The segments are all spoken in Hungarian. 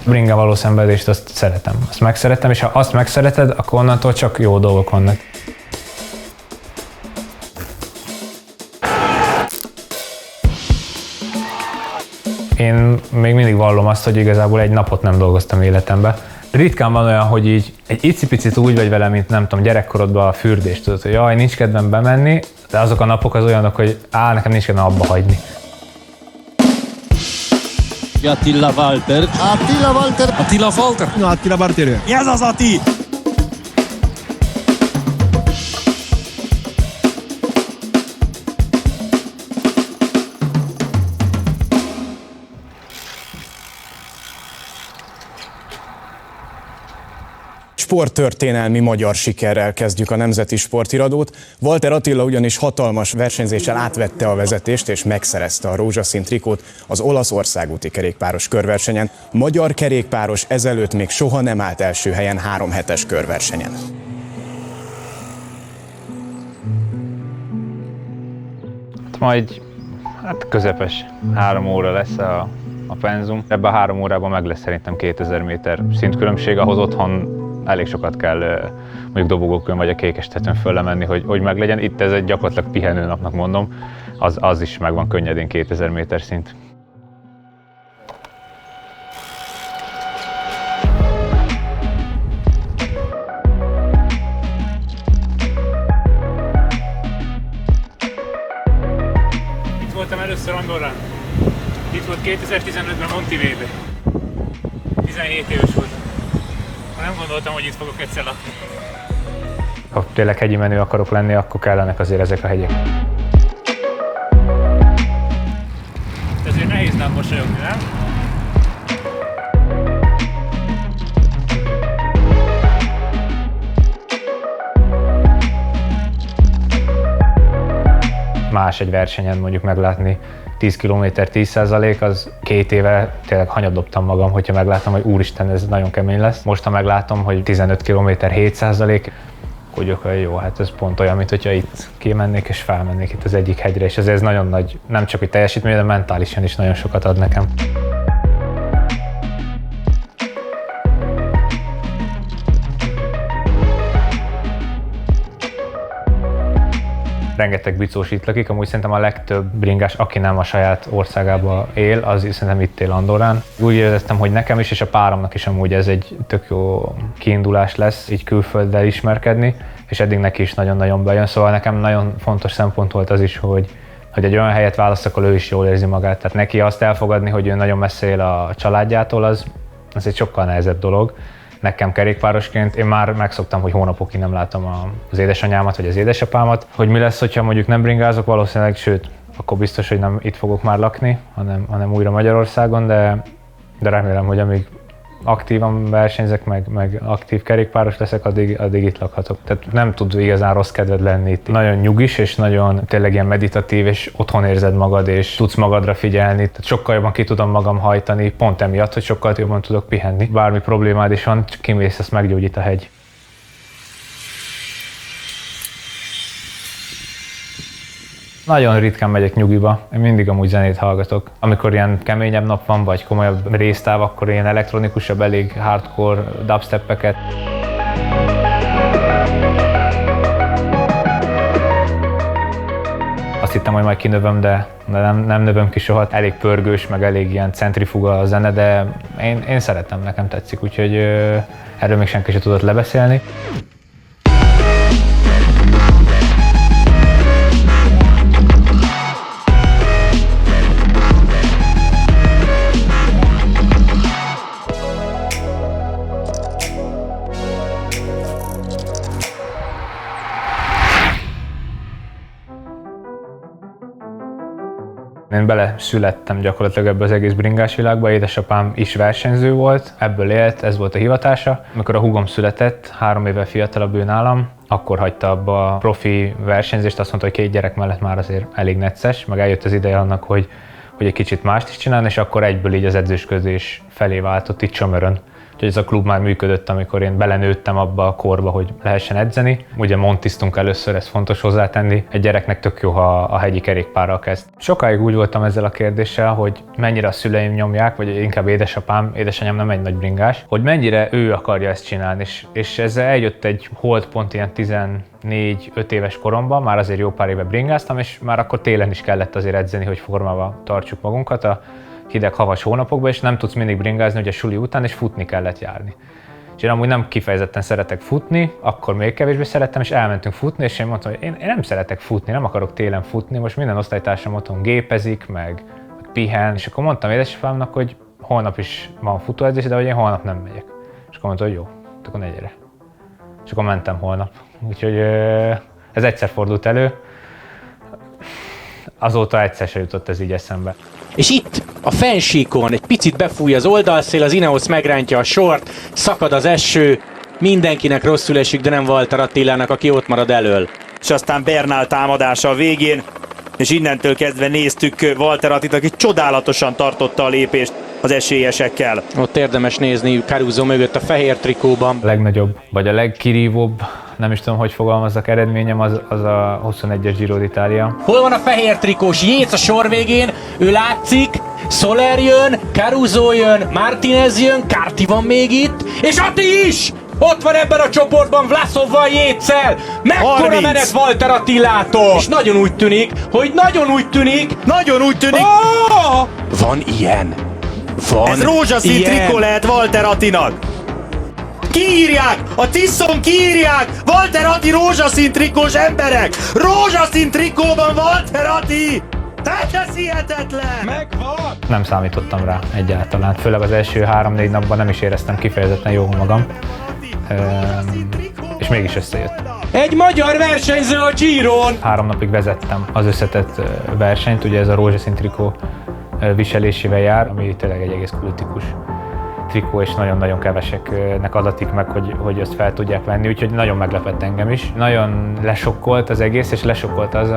Bringával való szenvedést azt szeretem, azt megszerettem, és ha azt megszereted, akkor onnantól csak jó dolgok vannak. Én még mindig vallom azt, hogy igazából egy napot nem dolgoztam életemben. Ritkán van olyan, hogy így egy icipicit úgy vagy vele, mint nem tudom, gyerekkorodban a fürdést, tudod, hogy jaj, nincs kedvem bemenni, de azok a napok az olyanok, hogy nekem nincs kedvem abba hagyni. Attila Walter. Attila Walter. Attila Walter. No, Attila Walter. Ez az Ati! Sporttörténelmi magyar sikerrel kezdjük a Nemzeti Sportiradót. Walter Attila ugyanis hatalmas versenyzéssel átvette a vezetést és megszerezte a rózsaszín trikót az olasz országúti kerékpáros körversenyen. A magyar kerékpáros ezelőtt még soha nem állt első helyen 3 hetes körversenyen. Majd közepes 3 óra lesz a penzum. Ebben a 3 órában meg lesz szerintem 2000 méter szintkülönbség, ahhoz otthon elég sokat kell mondjuk dobogókön vagy a Kékestetőn föllemenni, hogy meglegyen. Itt ez egy gyakorlatilag pihenőnapnak mondom, az is megvan könnyedén 2000 méter szint. Itt voltam először Andorrán. Itt volt 2015-ben Montivébe. 17 éves voltam. Nem gondoltam, hogy itt fogok egyszer lakni. Ha tényleg hegyi menő akarok lenni, akkor kellenek azért ezek a hegyek. Ezért nehéz nem mosolyogni, nem? Más egy versenyen mondjuk meglátni 10 km 10%, az 2 éve tényleg hanyat dobtam magam, hogyha meglátom, hogy úristen, ez nagyon kemény lesz. Most, ha meglátom, hogy 15 km 7%, hogy jó, hát ez pont olyan, mint hogyha itt kimennék és felmennék itt az egyik hegyre, és ez nagyon nagy, nem csak hogy teljesítmény, de mentálisan is nagyon sokat ad nekem. Rengeteg bicós itt lakik, amúgy szerintem a legtöbb bringás, aki nem a saját országában él, az szerintem itt él Andorrán. Úgy éreztem, hogy nekem is, és a páromnak is amúgy ez egy tök jó kiindulás lesz, így külfölddel ismerkedni, és eddig neki is nagyon-nagyon bejön, szóval nekem nagyon fontos szempont volt az is, hogy egy olyan helyet választ, akkor ő is jól érzi magát. Tehát neki azt elfogadni, hogy ő nagyon messze él a családjától, az egy sokkal nehezebb dolog. Nekem kerékpárosként én már megszoktam, hogy hónapokig nem látom az édesanyámat vagy az édesapámat. Hogy mi lesz, hogyha mondjuk nem bringázok, valószínűleg, sőt, akkor biztos, hogy nem itt fogok már lakni, hanem újra Magyarországon, de remélem, hogy amíg aktívan versenyzek, meg aktív kerékpáros leszek, addig itt lakhatok. Tehát nem tud igazán rossz kedved lenni itt. Nagyon nyugis, és nagyon tényleg ilyen meditatív, és otthon érzed magad, és tudsz magadra figyelni. Tehát sokkal jobban ki tudom magam hajtani, pont emiatt, hogy sokkal jobban tudok pihenni. Bármi problémád is van, csak kimész, ezt meggyógyít a hegy. Nagyon ritkán megyek nyugiba, én mindig amúgy zenét hallgatok. Amikor ilyen keményebb nap van, vagy komolyabb résztáv, akkor ilyen elektronikusabb, elég hardcore dubsteppeket. Azt hittem, hogy majd kinövöm, de nem növöm ki soha. Elég pörgős, meg elég ilyen centrifuga a zene, de én szeretem, nekem tetszik, úgyhogy erről még senki sem tudott lebeszélni. Én beleszülettem gyakorlatilag ebbe az egész bringás világba, édesapám is versenyző volt, ebből élt, ez volt a hivatása. Amikor a húgom született, 3 évvel fiatalabb ő nálam, akkor hagyta abba a profi versenyzést, azt mondta, hogy 2 gyerek mellett már azért elég necces, meg eljött az ideje annak, hogy egy kicsit mást is csinálni, és akkor egyből így az edzősködés felé váltott itt Csömörön. Úgyhogy ez a klub már működött, amikor én belenőttem abba a korba, hogy lehessen edzeni. Ugye montiztunk először, ez fontos hozzátenni. Egy gyereknek tök jó, ha a hegyi kerékpárral kezd. Sokáig úgy voltam ezzel a kérdéssel, hogy mennyire a szüleim nyomják, vagy inkább édesanyám nem egy nagy bringás, hogy mennyire ő akarja ezt csinálni. És ezzel eljött egy holdpont ilyen 14-5 éves koromban, már azért jó pár éve bringáztam, és már akkor télen is kellett azért edzeni, hogy formába tartsuk magunkat a hideg havas hónapokban, és nem tudsz mindig bringázni ugye suli után, és futni kellett járni. És én amúgy nem kifejezetten szeretek futni, akkor még kevésbé szerettem, és elmentünk futni, és én mondtam, hogy én nem szeretek futni, nem akarok télen futni, most minden osztálytársam otthon gépezik, meg pihen, és akkor mondtam édesapámnak, hogy holnap is van futóedzés, de hogy én holnap nem megyek. És akkor mondta, hogy jó, akkor ne gyere. És akkor mentem holnap. Úgyhogy ez egyszer fordult elő, azóta egyszer se jutott ez így eszembe. És itt a fensíkon egy picit befúj az oldalszél, az Ineos megrántja a sort, szakad az eső, mindenkinek rosszul esik, de nem Walter Attilának, aki ott marad elől. És aztán Bernal támadása a végén, és innentől kezdve néztük Walter Attilat, aki csodálatosan tartotta a lépést az esélyesekkel. Ott érdemes nézni Caruso mögött a fehér trikóban. A legnagyobb, vagy a legkirívóbb, nem is tudom, hogy fogalmazzak, eredményem az a 21-es Giro d'Italia. Hol van a fehér trikós? Yates a sor végén, ő látszik, Soler jön, Caruso jön, Martinez jön, Carty van még itt, és Atti is! Ott van ebben a csoportban Vlasovval, Yates-szel! Mekkora 30. menet Walter Attilától! És nagyon úgy tűnik, hogy Nagyon úgy tűnik! Oh! Van ilyen. Van Ez rózsaszín ilyen. trikó lehet Walter Attinak! Kiírják! A Tiszon kiírják! Walter Atti rózsaszín trikós emberek! Rózsaszín trikóban Walter Atti! Tehát ez hihetetlen! Megvan! Nem számítottam rá egyáltalán, főleg az első 3-4 napban nem is éreztem kifejezetten jól magam, és mégis összejött. Egy magyar versenyző a Giron! 3 napig vezettem az összetett versenyt, ugye ez a rózsaszín trikó viselésével jár, ami tényleg egy egész kultikus trikó, és nagyon-nagyon keveseknek adatik meg, hogy ezt fel tudják venni, úgyhogy nagyon meglepett engem is. Nagyon lesokkolt az egész, és lesokkolt az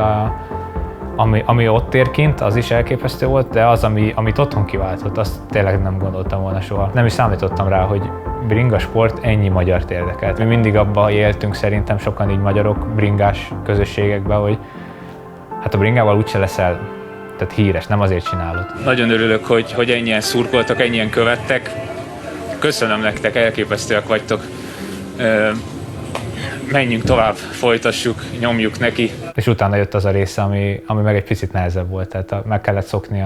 ami ott ér kint, az is elképesztő volt, de az, amit otthon kiváltott, azt tényleg nem gondoltam volna soha. Nem is számítottam rá, hogy bringa sport ennyi magyart érdekelt. Mi mindig abba éltünk szerintem sokan így magyarok bringás közösségekben, hogy hát a bringával úgyse leszel tehát híres, nem azért csinálod. Nagyon örülök, hogy ennyien szurkoltak, ennyien követtek. Köszönöm nektek, elképesztőek vagytok. Menjünk tovább, folytassuk, nyomjuk neki. És utána jött az a része, ami meg egy picit nehezebb volt, tehát meg kellett szokni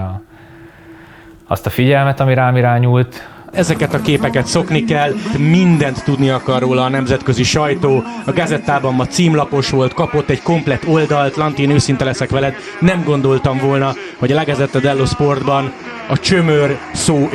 azt a figyelmet, ami rám irányult. Ezeket a képeket szokni kell, mindent tudni akar róla a nemzetközi sajtó. A Gazettában ma címlapos volt, kapott egy komplett oldalt, Lanti, én őszinte leszek veled, nem gondoltam volna, hogy a La Gazzetta dello Sportban a csömör szó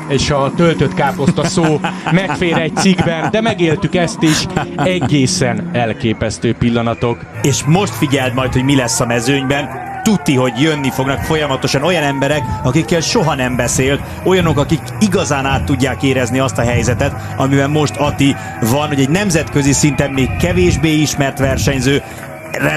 és a töltött káposzta szó megfér egy cikkben, de megéltük ezt is, egészen elképesztő pillanatok. És most figyeld majd, hogy mi lesz a mezőnyben. Tuti, hogy jönni fognak folyamatosan olyan emberek, akikkel soha nem beszélt, olyanok, akik igazán át tudják érezni azt a helyzetet, amiben most Atti van, hogy egy nemzetközi szinten még kevésbé ismert versenyző,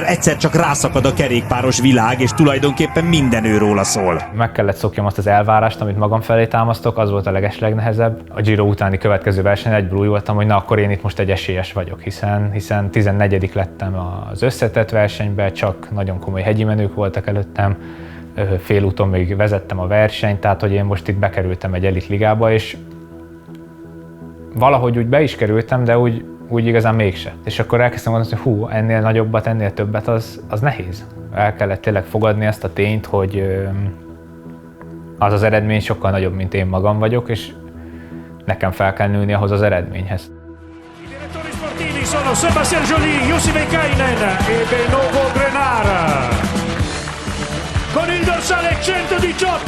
egyszer csak rászakad a kerékpáros világ, és tulajdonképpen minden őróla szól. Meg kellett szokjam azt az elvárást, amit magam felé támasztok, az volt a legeslegnehezebb. A Giro utáni következő versenyen egyből úgy voltam, hogy na akkor én itt most egy esélyes vagyok, hiszen 14. lettem az összetett versenyben, csak nagyon komoly hegyi menők voltak előttem, félúton még vezettem a versenyt, tehát hogy én most itt bekerültem egy elitligába, és valahogy úgy be is kerültem, de úgy igazán mégse. És akkor elkezdtem gondolni, hogy hú, ennél nagyobbat, ennél többet, az nehéz. El kellett tényleg fogadni ezt a tényt, hogy az eredmény sokkal nagyobb, mint én magam vagyok, és nekem fel kell nőni ahhoz az eredményhez. I direttori sportivi sono Sebastian Joly, Jussi Veikkainen e Benovo Grenara. Con il dorsale 118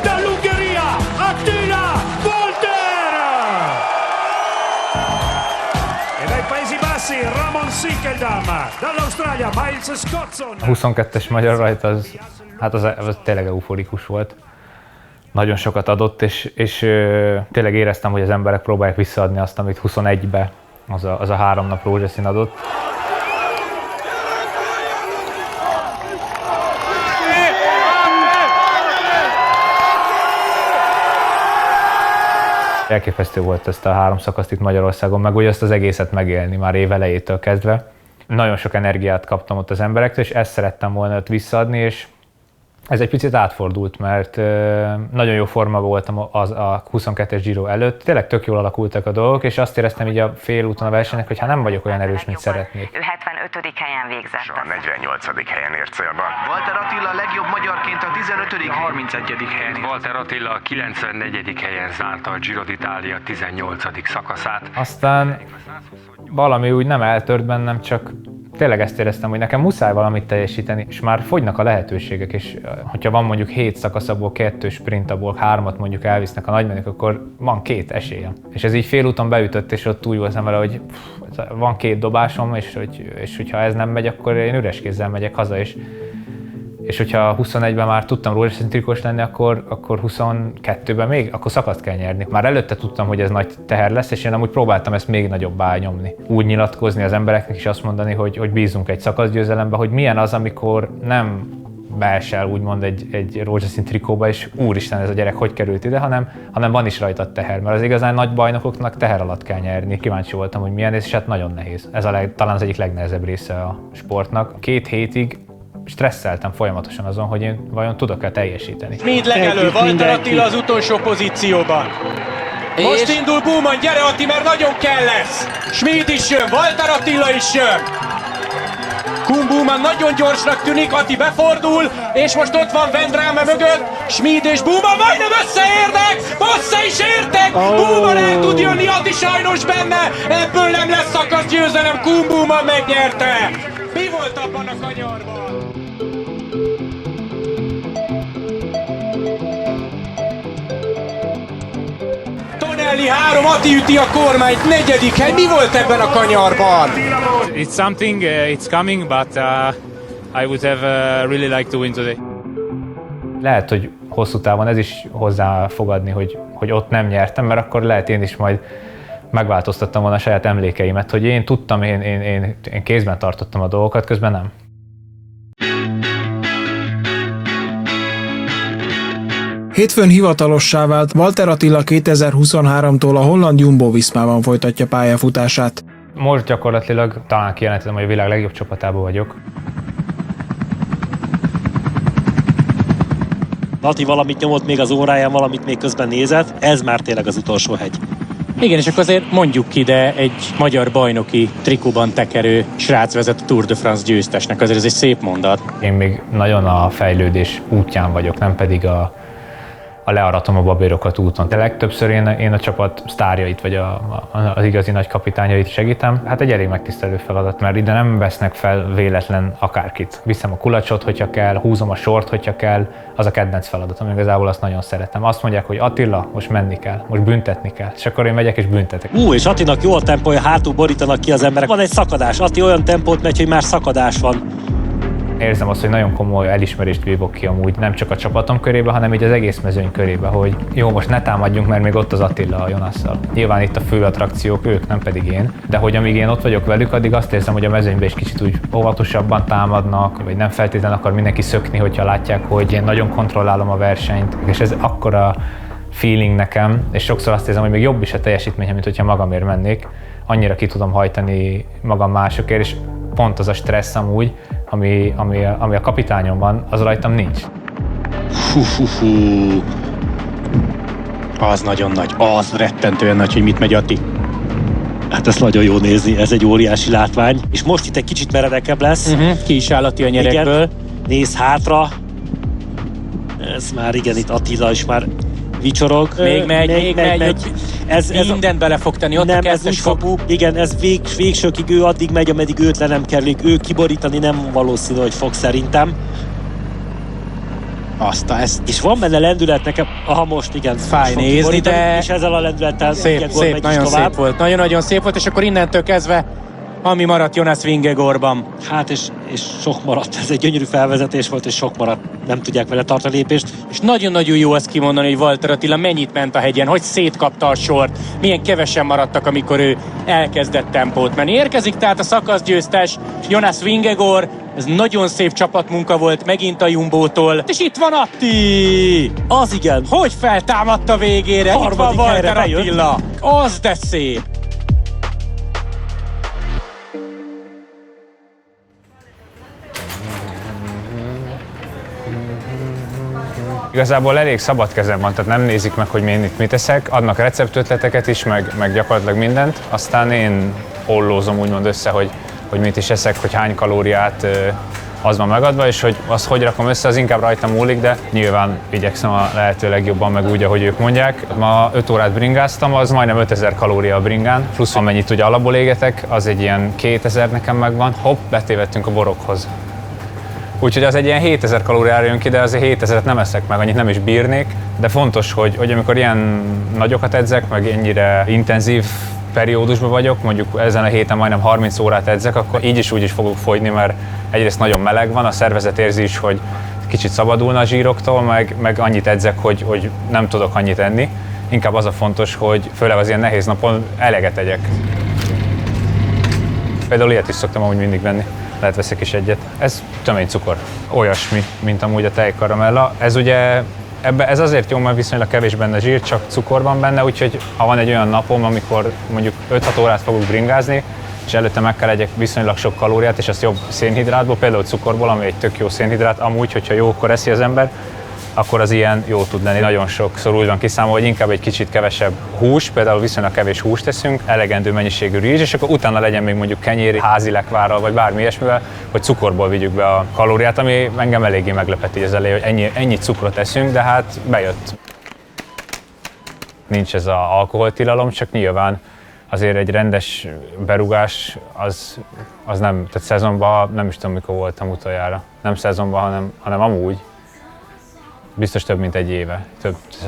dall'Ungheria, Attila Walter! E dai Paesi Bassi Ramon Sinkeldam, dall'Australia Miles Scottson. A 22-es magyar rajt az tényleg euforikus volt. Nagyon sokat adott, és tényleg éreztem, hogy az emberek próbálják visszaadni azt, amit 21-be az a 3 nap rózsaszín adott. Elképesztő volt ezt a 3 szakaszt itt Magyarországon, meg úgy azt az egészet megélni már év elejétől kezdve. Nagyon sok energiát kaptam ott az emberektől, és ezt szerettem volna ott visszaadni, és ez egy picit átfordult, mert nagyon jó formában voltam a 22-es Giro előtt. Tényleg tök jól alakultak a dolgok, és azt éreztem így a félúton a versenynek, hogy nem vagyok olyan erős, mint szeretnék. Ő 75. helyen végzett. És a 48. helyen ért célba. Walter Attila legjobb magyarként a 15. A 31. helyen. Walter Attila a 94. helyen zárta a Giro d'Italia 18. szakaszát. Aztán valami úgy nem eltört bennem, csak tényleg ezt éreztem, hogy nekem muszáj valamit teljesíteni, és már fogynak a lehetőségek, és hogyha van mondjuk 7 szakasz, abból 2 sprint, abból 3-at mondjuk elvisznek a nagymenők, akkor van 2 esélyem. És ez így félúton beütött, és ott úgy voltam vele, hogy van 2 dobásom, és hogyha ez nem megy, akkor én üres kézzel megyek haza, és hogyha 21-ben már tudtam rózsaszín trikós lenni, akkor 22-ben még, akkor szakaszt kell nyerni. Már előtte tudtam, hogy ez nagy teher lesz, és én amúgy próbáltam ezt még nagyobbá nyomni. Úgy nyilatkozni az embereknek is, azt mondani, hogy bízunk egy szakaszgyőzelembe, hogy milyen az, amikor nem beesel úgymond egy rózsaszín trikóba, és úristen, ez a gyerek hogy került ide, hanem van is rajta teher, mert az igazán nagy bajnokoknak teher alatt kell nyerni. Kíváncsi voltam, hogy milyen, és hát nagyon nehéz. Ez talán az egyik legnehezebb része a sportnak. 2 hétig stresszeltem folyamatosan azon, hogy én vajon tudok-e teljesíteni. Schmid legelő, Walter Attila az utolsó pozícióban. Most indul Bouman, gyere Atti, mert nagyon kell lesz! Schmid is jön, Walter Attila is jön! Koen Bouman nagyon gyorsnak tűnik, Atti befordul, és most ott van Vendrame mögött, Schmid és Bouman majdnem összeérnek! Össze is értek! Bouman el tud jönni, Atti sajnos benne! Ebből nem lesz szakaszgyőzelem, Koen Bouman megnyerte! Mi volt abban a kanyarban? Tonelli 3, Atti üti a kormányt, 4. hely, mi volt ebben a kanyarban? It's something, it's coming, but I would have really liked to win today. Lehet, hogy hosszú távon ez is hozzá fogadni, hogy ott nem nyertem, mert akkor lehet én is majd megváltoztattam volna a saját emlékeimet, hogy én tudtam, én kézben tartottam a dolgokat, közben nem. Hétfőn hivatalossá vált, Walter Attila 2023-tól a holland Jumbo-Viszmában folytatja pályafutását. Most gyakorlatilag talán kijelentettem, hogy a világ legjobb csapatában vagyok. Atti valamit nyomott még az óráján, valamit még közben nézett, ez már tényleg az utolsó hegy. Igen, és akkor azért mondjuk ide egy magyar bajnoki trikóban tekerő srác vezet a Tour de France győztesnek, azért ez egy szép mondat. Én még nagyon a fejlődés útján vagyok, nem pedig learatom a babérokat úton. De legtöbbször én a csapat sztárjait, vagy az igazi nagy kapitányait segítem. Hát egy elég megtisztelő feladat, mert ide nem vesznek fel véletlen akárkit. Viszem a kulacsot, hogyha kell, húzom a sort, hogyha kell, az a kedvenc feladatom, igazából azt nagyon szeretem. Azt mondják, hogy Attila, most menni kell, most büntetni kell, és akkor én megyek és büntetek. És Attinak jó a tempója, hátul borítanak ki az emberek. Van egy szakadás, Atti olyan tempót megy, hogy már szakadás van. Érzem azt, hogy nagyon komoly elismerést vívok ki amúgy, nem csak a csapatom körébe, hanem így az egész mezőny körébe, hogy jó, most ne támadjunk, mert még ott az Attila a Jonasszal. Nyilván itt a fő attrakciók ők, nem pedig én, de hogy amíg én ott vagyok velük, addig azt érzem, hogy a mezőnyben is kicsit úgy óvatosabban támadnak, vagy nem feltétlenül akar mindenki szökni, hogyha látják, hogy én nagyon kontrollálom a versenyt, és ez akkora feeling nekem, és sokszor azt érzem, hogy még jobb is a teljesítményem, mint hogyha magamért mennék. Annyira ki tudom hajtani magam másokért, és pont az a stressz amúgy, ami a kapitányon van, az rajtam nincs. Az nagyon nagy, az rettentően nagy, hogy mit megy Atti. Hát ez nagyon jó nézni, ez egy óriási látvány. És most itt egy kicsit meredekebb lesz. Ki is áll Atti a nyerekből. Igen, néz hátra. Ez már igen, itt Attila is már vicsorog. Még megy. Ez mindent bele fog tenni, ott nem, a kettes kapu. Igen, ez végsőkig ő addig megy, ameddig őt le nem kerülik. Ő kiborítani nem valószínű, hogy fog szerintem. És van benne lendület nekem, most igen. Fáj nézni, de és ezzel a lendülettel szép, nagyon szép volt. Nagyon-nagyon szép volt, és akkor innentől kezdve ami maradt Jonas Vingegaardban. Hát és sok maradt, ez egy gyönyörű felvezetés volt, és sok maradt, nem tudják vele tartani a lépést. És nagyon-nagyon jó azt kimondani, hogy Walter Attila mennyit ment a hegyen, hogy szétkapta a sort, milyen kevesen maradtak, amikor ő elkezdett tempót menni. Érkezik tehát a szakaszgyőztes Jonas Vingegaard, ez nagyon szép csapatmunka volt megint a Jumbótól. És itt van Atti! Az igen! Hogy feltámadta végére? Itt van Walter Attila! Az de szép! Igazából elég szabad kezem van, tehát nem nézik meg, hogy én itt mit eszek, adnak receptötleteket is, meg gyakorlatilag mindent, aztán én hollózom úgymond össze, hogy mit is eszek, hogy hány kalóriát az van megadva, és hogy azt hogy rakom össze, az inkább rajtam múlik, de nyilván igyekszem a lehető legjobban, meg úgy, ahogy ők mondják. Ma 5 órát bringáztam, az majdnem 5000 kalória a bringán, plusz amennyit ugye alapból égetek, az egy ilyen 2000 nekem megvan, hopp, betévettünk a borokhoz. Úgyhogy az egy ilyen 7000 kalóriára jön ki, de azért 7000-et nem eszek meg, annyit nem is bírnék. De fontos, hogy amikor ilyen nagyokat edzek, meg ennyire intenzív periódusban vagyok, mondjuk ezen a héten majdnem 30 órát edzek, akkor így is úgy is fogok fogyni, mert egyrészt nagyon meleg van, a szervezet érzi is, hogy kicsit szabadulna a zsíroktól, meg annyit edzek, hogy nem tudok annyit enni. Inkább az a fontos, hogy főleg az ilyen nehéz napon eleget tegyek. Például ilyet is szoktam amúgy mindig venni. Lehet veszek is egyet. Ez töménycukor. Olyasmi, mint amúgy a tejkaramella. Ez ugye, ez azért jó, mert viszonylag kevés benne zsír, csak cukor van benne, úgyhogy ha van egy olyan napom, amikor mondjuk 5-6 órát fogok bringázni, és előtte meg kell egyek viszonylag sok kalóriát, és azt jobb szénhidrátból, például cukorból, ami egy tök jó szénhidrát, amúgy, hogyha jókor eszi az ember, akkor az ilyen jó tud lenni. Nagyon sokszor úgy van kiszámolva, hogy inkább egy kicsit kevesebb hús, például viszonylag kevés húst teszünk, elegendő mennyiségű rizs, és akkor utána legyen még mondjuk kenyér, házi lekvárral, vagy bármi ilyesmivel, hogy cukorból vigyük be a kalóriát, ami engem eléggé meglepett így az elején, hogy ennyi cukrot eszünk, de hát bejött. Nincs ez az alkoholtilalom, csak nyilván azért egy rendes berugás az nem, tehát szezonban nem is tudom, mikor voltam utoljára. Nem szezonban, hanem amúgy. Biztos több, mint egy éve,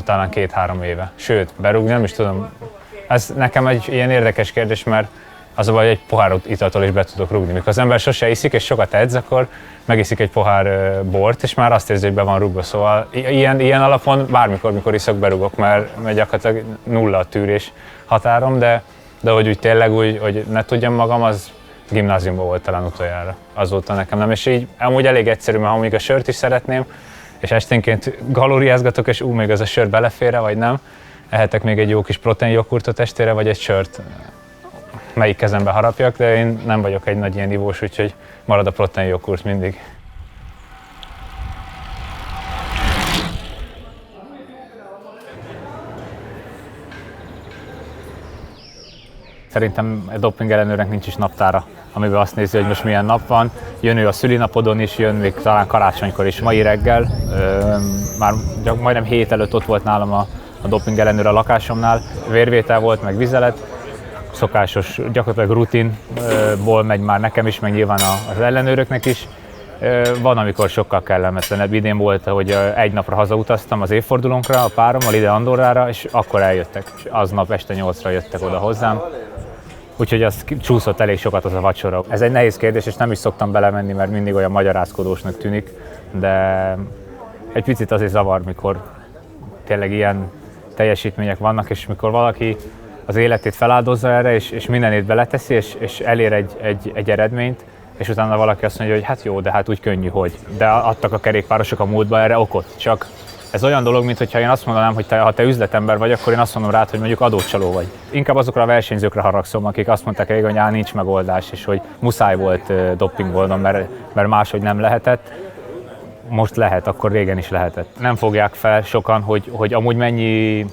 talán 2-3 éve. Sőt, berúgni nem is tudom. Ez nekem egy ilyen érdekes kérdés, mert az a baj, hogy egy pohár italtól is be tudok rúgni. Mikor az ember sose iszik és sokat edz, akkor megiszik egy pohár bort, és már azt érzi, hogy be van rúgva. Szóval ilyen alapon bármikor, mikor iszok, berúgok, mert gyakorlatilag nulla a tűrés határom, de hogy úgy tényleg úgy, hogy ne tudjam magam, az gimnáziumban volt talán utoljára. Azóta nekem nem. És így amúgy elég egyszerű, mert ha még a sört is szeretném, és esténként galóriázgatok, és még az a sör belefér, vagy nem. Ehetek még egy jó kis proteinjoghurtot estére, vagy egy sört, melyik kezembe harapjak, de én nem vagyok egy nagy ilyen ivós, úgyhogy marad a proteinjoghurt mindig. Szerintem a doping ellenőrnek nincs is naptára, amiben azt nézi, hogy most milyen nap van. Jön ő a szülinapodon is, jön még talán karácsonykor is. Mai reggel, már majdnem hét előtt ott volt nálam a doping ellenőr a lakásomnál. Vérvétel volt, meg vizelet. Szokásos, gyakorlatilag rutinból megy már nekem is, meg nyilván az ellenőröknek is. Van, amikor sokkal kellemetlenebb. Idén volt, hogy egy napra hazautaztam az évfordulónkra a párommal ide Andorrára, és akkor eljöttek. És aznap este 8-ra jöttek oda hozzám. Úgyhogy az csúszott elég sokat az a vacsora. Ez egy nehéz kérdés, és nem is szoktam belemenni, mert mindig olyan magyarázkodósnak tűnik, de egy picit azért zavar, mikor tényleg ilyen teljesítmények vannak, és mikor valaki az életét feláldozza erre, és mindenét beleteszi, és elér egy eredményt, és utána valaki azt mondja, hogy hát jó, de hát úgy könnyű, hogy. De adtak a kerékpárosok a múltba erre okot. Csak ez olyan dolog, mintha én azt mondanám, hogy ha te üzletember vagy, akkor én azt mondom rád, hogy mondjuk adócsaló vagy. Inkább azokra a versenyzőkre haragszom, akik azt mondták régen, hogy nincs megoldás, és hogy muszáj volt dopingolnom, mert máshogy nem lehetett. Most lehet, akkor régen is lehetett. Nem fogják fel sokan, hogy amúgy mennyi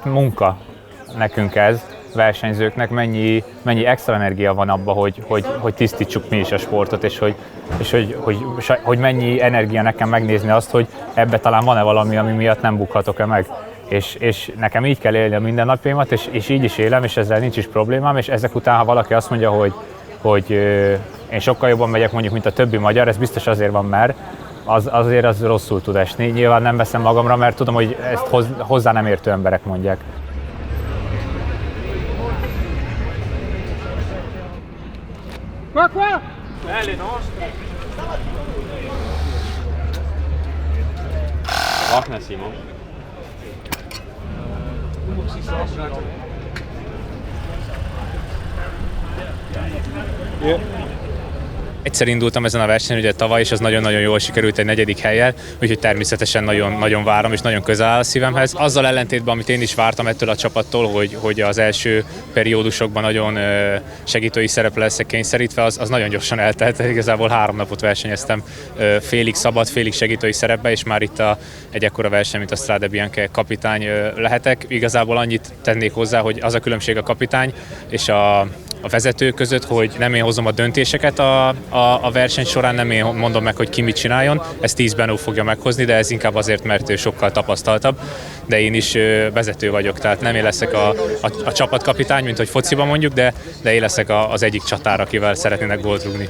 munka nekünk ez, versenyzőknek, mennyi extra energia van abban, hogy tisztítsuk mi is a sportot, és hogy mennyi energia nekem megnézni azt, hogy ebbe talán van-e valami, ami miatt nem bukhatok-e meg. És nekem így kell élni a mindennapjaimat, és így is élem, és ezzel nincs is problémám, és ezek után, ha valaki azt mondja, hogy én sokkal jobban megyek mondjuk, mint a többi magyar, ez biztos azért van, mert azért az rosszul tud esni. Nyilván nem veszem magamra, mert tudom, hogy ezt hozzá nem értő emberek mondják. Wagner, Simon. Egyszer indultam ezen a versenyen, ugye tavaly, és az nagyon-nagyon jól sikerült egy 4. hellyel, úgyhogy természetesen nagyon várom, és nagyon közel áll a szívemhez. Azzal ellentétben, amit én is vártam ettől a csapattól, hogy az első periódusokban nagyon segítői szerepre leszek kényszerítve, az nagyon gyorsan eltelt. Igazából 3 napot versenyeztem félig szabad, félig segítői szerepbe, és már itt egy ekkora verseny, mint a Strade Bianche kapitány lehetek. Igazából annyit tennék hozzá, hogy az a különbség a kapitány és a vezető között, hogy nem én hozom a döntéseket a verseny során, nem én mondom meg, hogy ki mit csináljon, ezt 10 Benó fogja meghozni, de ez inkább azért, mert ő sokkal tapasztaltabb, de én is vezető vagyok, tehát nem én leszek a csapatkapitány, mint hogy fociban mondjuk, de én leszek az egyik csatár, akivel szeretnének gólt rúgni.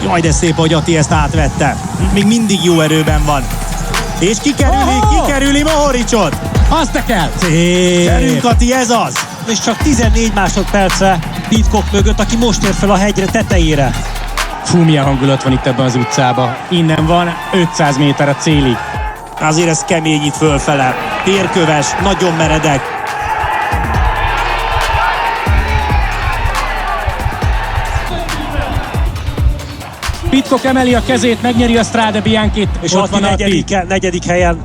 Jaj, de szép, hogy Ati ezt átvette. Még mindig jó erőben van. És kikerüli Mohoricsot. Azt te kell! Szép! Gyerünk, Ati, ez az! És csak 14 másodpercre Pidcock mögött, aki most ér fel a hegyre tetejére. Fú, milyen hangulat van itt ebben az utcában. Innen van 500 méter a célig. Azért ez kemény itt fölfele. Térköves, nagyon meredek. Pidcock emeli a kezét, megnyeri a Strade Bianchit, és ott van a negyedik helyen.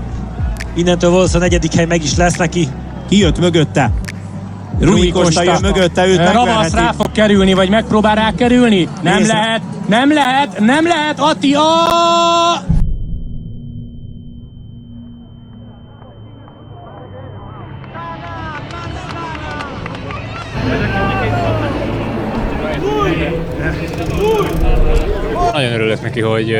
Innentől valószínűleg 4. hely meg is lesz neki. Ki jött mögötte? Rui Costa jön mögötte, őt Ravasz rá fog kerülni, vagy megpróbál rákerülni? Nem lehet, Ati! Nagyon örülök neki, hogy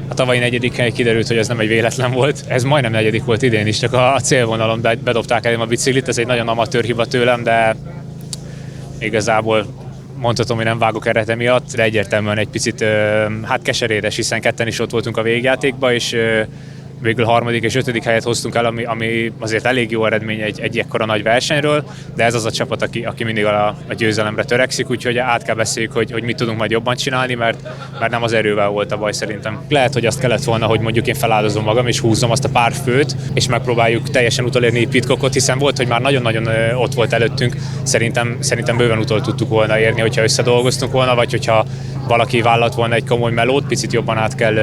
a tavalyi 4. hely kiderült, hogy ez nem egy véletlen volt. Ez majdnem 4. volt idén is, csak a célvonalon bedobták elém a biciklit. Ez egy nagyon amatőr hiba tőlem, de igazából mondhatom, hogy nem vágok erre miatt, de egyértelműen egy picit keserédes, hiszen ketten is ott voltunk a végjátékban, és végül 3. és 5. helyet hoztunk el, ami azért elég jó eredmény egy ekkora nagy versenyről, de ez az a csapat, aki mindig a győzelemre törekszik, úgyhogy át kell beszéljük, hogy mit tudunk majd jobban csinálni, mert nem az erővel volt a baj szerintem. Lehet, hogy azt kellett volna, hogy mondjuk én feláldozom magam és húzzom azt a pár főt, és megpróbáljuk teljesen utolérni Pidcockot, hiszen volt, hogy már nagyon-nagyon ott volt előttünk, szerintem bőven utol tudtuk volna érni, hogyha összedolgoztunk volna, vagy hogyha valaki vállalt volna egy komoly melót, picit jobban át kell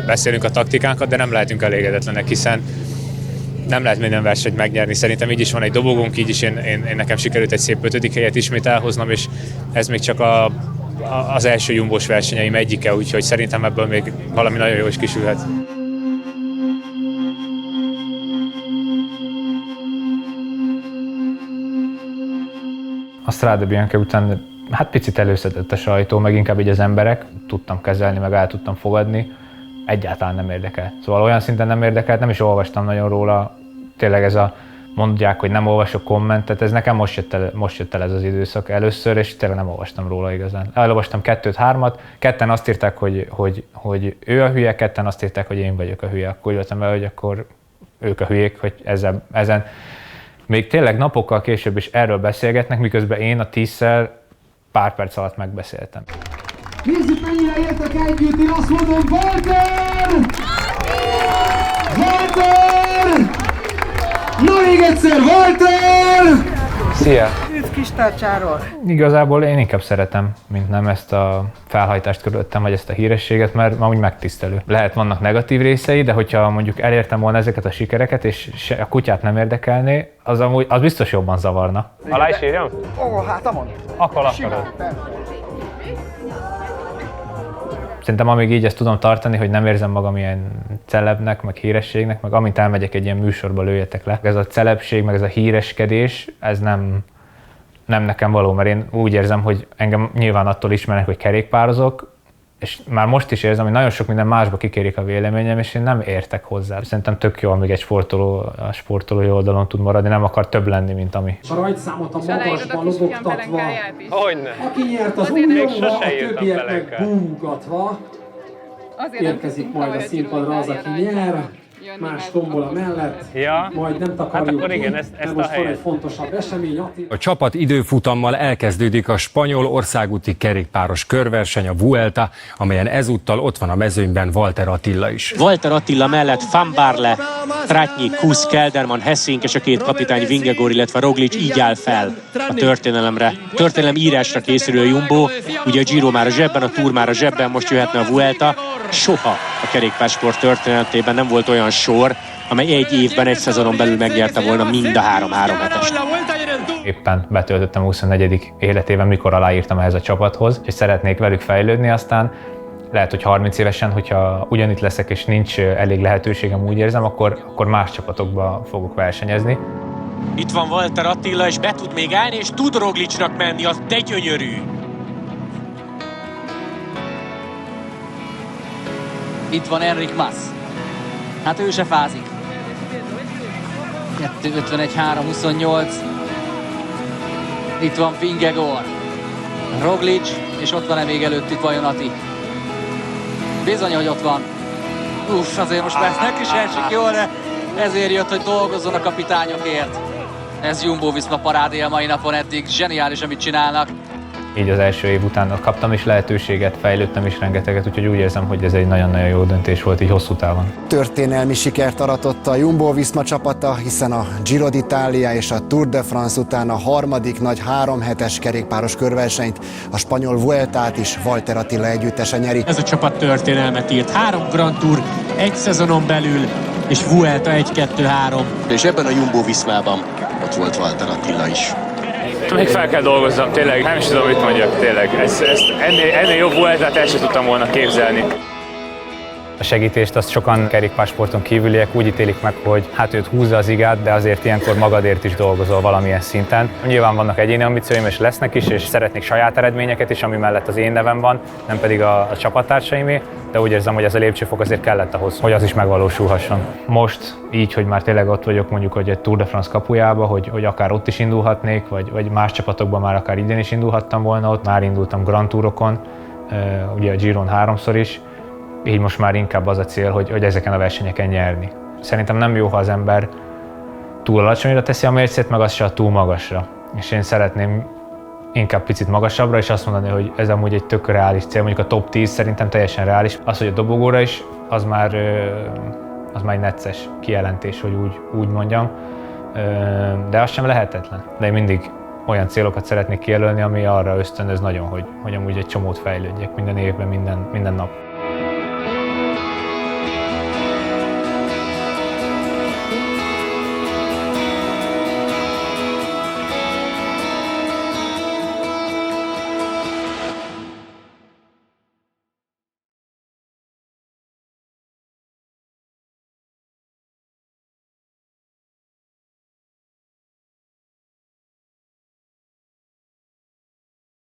beszélnünk a taktikánkat, de nem lehetünk elégedetlenek, hiszen nem lehet minden versenyt megnyerni. Szerintem így is van egy dobogónk, így is én nekem sikerült egy szép 5. helyet ismét elhoznom, és ez még csak az első jumbós versenyeim egyike, úgyhogy szerintem ebből még valami nagyon jó is kisülhet. A Strade Bianche után picit előszedett a sajtó, meg inkább így az emberek, tudtam kezelni, meg el tudtam fogadni, egyáltalán nem érdekel. Szóval olyan szinten nem érdekelt, nem is olvastam nagyon róla, tényleg mondják, hogy nem olvasok kommentet, ez nekem most jött el ez az időszak először, és tényleg nem olvastam róla igazán. Elolvastam 2-3-at, ketten azt írták, hogy ő a hülye, ketten azt írták, hogy én vagyok a hülye. Akkor jöttem be, hogy akkor ők a hülyék, hogy ezen még tényleg napokkal később is erről beszélgetnek, miközben én a 10-szel pár perc alatt megbeszéltem. Nézzük, mennyire értek együtt, én azt mondom, Walter! Walter! Na még egyszer, Walter! Szia! Üdv kis tárcsáról! Igazából én inkább szeretem, mint nem ezt a felhajtást körülöttem, vagy ezt a hírességet, mert amúgy megtisztelő. Lehet vannak negatív részei, de hogyha mondjuk elértem volna ezeket a sikereket, és a kutyát nem érdekelné, az biztos jobban zavarna. Alá is írjam? Ó, hát amon. Akkor akarod. Szerintem amíg így ezt tudom tartani, hogy nem érzem magam ilyen celebnek, meg hírességnek, meg amint elmegyek egy ilyen műsorba, lőjetek le. Ez a celebség, meg ez a híreskedés, ez nem nekem való, mert én úgy érzem, hogy engem nyilván attól ismernek, hogy kerékpározok, és már most is érzem, hogy nagyon sok minden másba kikérik a véleményem, és én nem értek hozzá. Szerintem tök jó, amíg egy sportoló a sportolói oldalon tud maradni, nem akar több lenni, mint ami. A rajtszámot a magasban lobogtatva. Hogyne? Aki nyert az Unióba, a többiek meg búgatva. Érkezik majd a színpadra az, aki nyer. Más tombola mellett, majd nem takarjuk ki, mert most van egy fontosabb esemény. A csapat időfutammal elkezdődik a spanyol országúti kerékpáros körverseny, a Vuelta, amelyen ezúttal ott van a mezőnyben Walter Attila is. Walter Attila mellett Van Baarle, Tratnyi, Kusz, Kelderman, Hessink és a két kapitány Vingegaard, illetve Roglic így áll fel a történelemre. Történelem írásra készülő a Jumbo, ugye a Giro már a zsebben, a Tour már a zsebben, most jöhetne a Vuelta. Soha a kerékpársport történetében nem volt olyan sor, amely egy évben, egy szezonon belül megnyerte volna mind a 3 hetest. Éppen betöltöttem 24. életében, mikor aláírtam ehhez a csapathoz, és szeretnék velük fejlődni, aztán lehet, hogy 30 évesen, hogyha ugyanitt leszek és nincs elég lehetőségem, úgy érzem, akkor más csapatokba fogok versenyezni. Itt van Walter Attila, és be tud még állni, és tud Roglicnak menni, az de gyönyörű! Itt van Enric Mas. Hát ő se fázik. 2:51:3:28. Itt van Vingegaard. Roglic, és ott van-e még előttük vajon Ati? Bizony, hogy ott van. Azért most lesznek is esik jól, de ezért jött, hogy dolgozzon a kapitányokért. Ez Jumbo-Viszma parádé a mai napon, eddig zseniális, amit csinálnak. Így az első év után kaptam is lehetőséget, fejlődtem is rengeteget, úgyhogy úgy érzem, hogy ez egy nagyon-nagyon jó döntés volt így hosszú távon. Történelmi sikert aratott a Jumbo-Viszma csapata, hiszen a Giro d'Italia és a Tour de France után a harmadik nagy 3 hetes kerékpáros körversenyt, a spanyol Vueltát is Walter Attila együttese nyeri. Ez a csapat történelmet írt. 3 Grand Tour, egy szezonon belül, és Vuelta 1-2-3. És ebben a Jumbo-Viszmában ott volt Walter Attila is. Még fel kell dolgozzam, tényleg, nem is tudom, mit mondjak, tényleg. Ennél jobb Vueltát el sem tudtam volna képzelni. A segítést azt sokan kerékpársporton kívüliek úgy ítélik meg, hogy hát őt húzza az igát, de azért ilyenkor magadért is dolgozol valamilyen szinten. Nyilván vannak egyéni ambícióim, és lesznek is, és szeretnék saját eredményeket is, ami mellett az én nevem van, nem pedig a csapattársaimé, de úgy érzem, hogy ez a lépcsőfok azért kellett ahhoz, hogy az is megvalósulhasson. Most így, hogy már tényleg ott vagyok mondjuk, hogy egy Tour de France kapujába, hogy akár ott is indulhatnék, vagy más csapatokban már akár idén is indulhattam volna ott, már indultam Grand Tourokon, ugye a Giron 3-szor is, így most már inkább az a cél, hogy ezeken a versenyeken nyerni. Szerintem nem jó, ha az ember túl alacsonyra teszi a mércét, meg az se túl magasra. És én szeretném inkább picit magasabbra, és azt mondani, hogy ez amúgy egy tök reális cél, mondjuk a top 10 szerintem teljesen reális. Az, hogy a dobogóra is, az már egy necces kijelentés, hogy úgy mondjam. De az sem lehetetlen. De én mindig olyan célokat szeretnék kijelölni, ami arra ösztönöz nagyon, hogy amúgy egy csomót fejlődjek minden évben, minden nap.